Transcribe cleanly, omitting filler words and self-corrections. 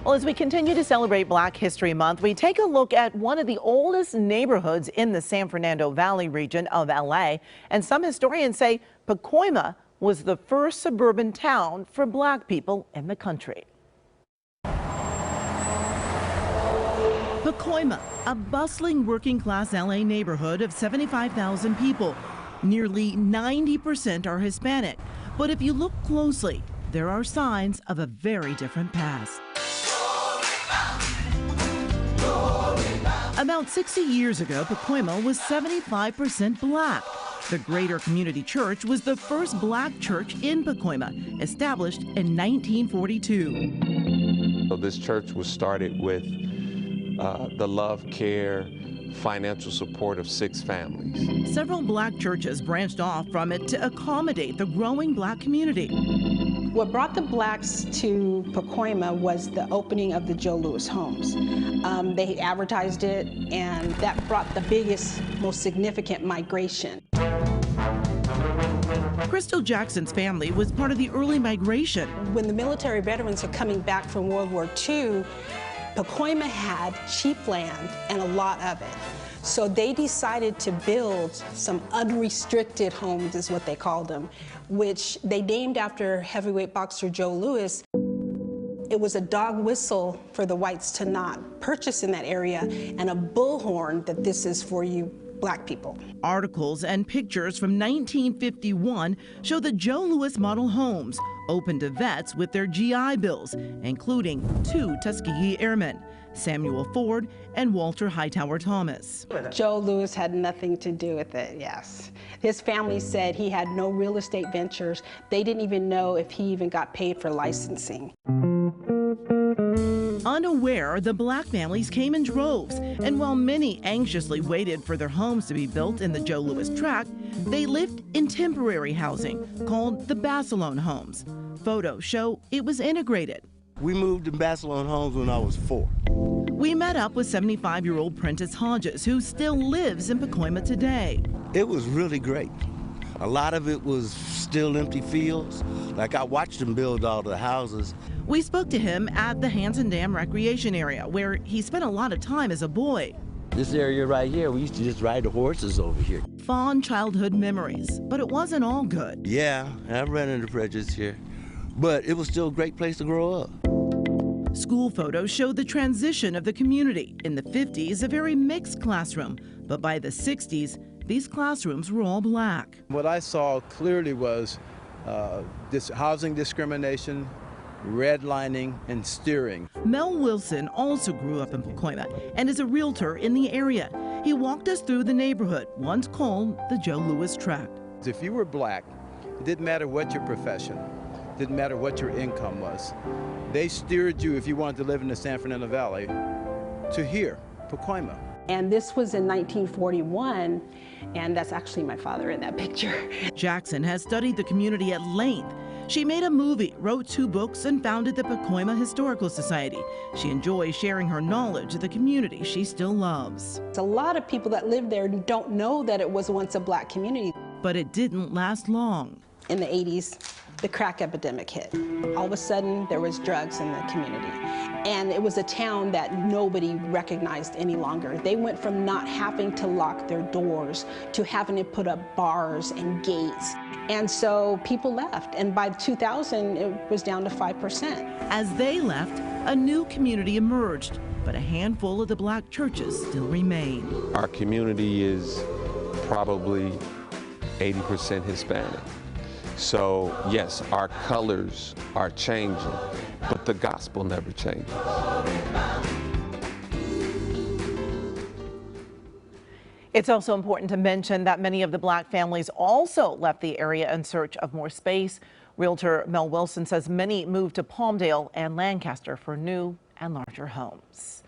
Well, as we continue to celebrate Black History Month, we take a look at one of the oldest neighborhoods in the San Fernando Valley region of LA. And some historians say Pacoima was the first suburban town for Black people in the country. Pacoima, a bustling working-class LA neighborhood of 75,000 people. Nearly 90% are Hispanic. But if you look closely, there are signs of a very different past. About 60 years ago, Pacoima was 75% Black. The Greater Community Church was the first Black church in Pacoima, established in 1942. So this church was started with the love, care, financial support of 6 families. Several Black churches branched off from it to accommodate the growing Black community. What brought the Blacks to Pacoima was the opening of the Joe Louis Homes. They advertised it, and that brought the biggest, most significant migration. Crystal Jackson's family was part of the early migration. When the military veterans are coming back from World War II, Pacoima had cheap land and a lot of it. So they decided to build some unrestricted homes, is what they called them, which they named after heavyweight boxer Joe Louis. It was a dog whistle for the whites to not purchase in that area, and a bullhorn that this is for you Black people. Articles and pictures from 1951 show the Joe Louis model homes open to vets with their GI Bills, including 2 Tuskegee Airmen, Samuel Ford and Walter Hightower Thomas. Joe Louis had nothing to do with it, yes. His family said he had no real estate ventures. They didn't even know if he even got paid for licensing. Unaware, the Black families came in droves, and while many anxiously waited for their homes to be built in the Joe Louis tract, they lived in temporary housing called the Basilone Homes. Photos show it was integrated. We moved to Basilone Homes when I was 4. We met up with 75-year-old Prentice Hodges, who still lives in Pacoima today. It was really great. A lot of it was still empty fields. Like, I watched them build all the houses. We spoke to him at the Hanson Dam Recreation Area, where he spent a lot of time as a boy. This area right here, we used to just ride the horses over here. Fond childhood memories, but it wasn't all good. Yeah, I've ran into prejudice here, but it was still a great place to grow up. School photos show the transition of the community. In the 50s, a very mixed classroom, but by the 60s, these classrooms were all Black. What I saw clearly was this housing discrimination, redlining, and steering. Mel Wilson also grew up in Pacoima and is a realtor in the area. He walked us through the neighborhood, once called the Joe Louis tract. If you were Black, it didn't matter what your profession, didn't matter what your income was. They steered you, if you wanted to live in the San Fernando Valley, to here, Pacoima. And this was in 1941, and that's actually my father in that picture. Jackson has studied the community at length. She made a movie, wrote 2 books, and founded the Pacoima Historical Society. She enjoys sharing her knowledge of the community she still loves. A lot of people that live there don't know that it was once a Black community. But it didn't last long. In the 80s, the crack epidemic hit. All of a sudden, there was drugs in the community. And it was a town that nobody recognized any longer. They went from not having to lock their doors to having to put up bars and gates. And so people left. And by 2000, it was down to 5%. As they left, a new community emerged, but a handful of the Black churches still remain. Our community is probably 80% Hispanic. So yes, our colors are changing, but the gospel never changes. It's also important to mention that many of the Black families also left the area in search of more space. Realtor Mel Wilson says many moved to Palmdale and Lancaster for new and larger homes.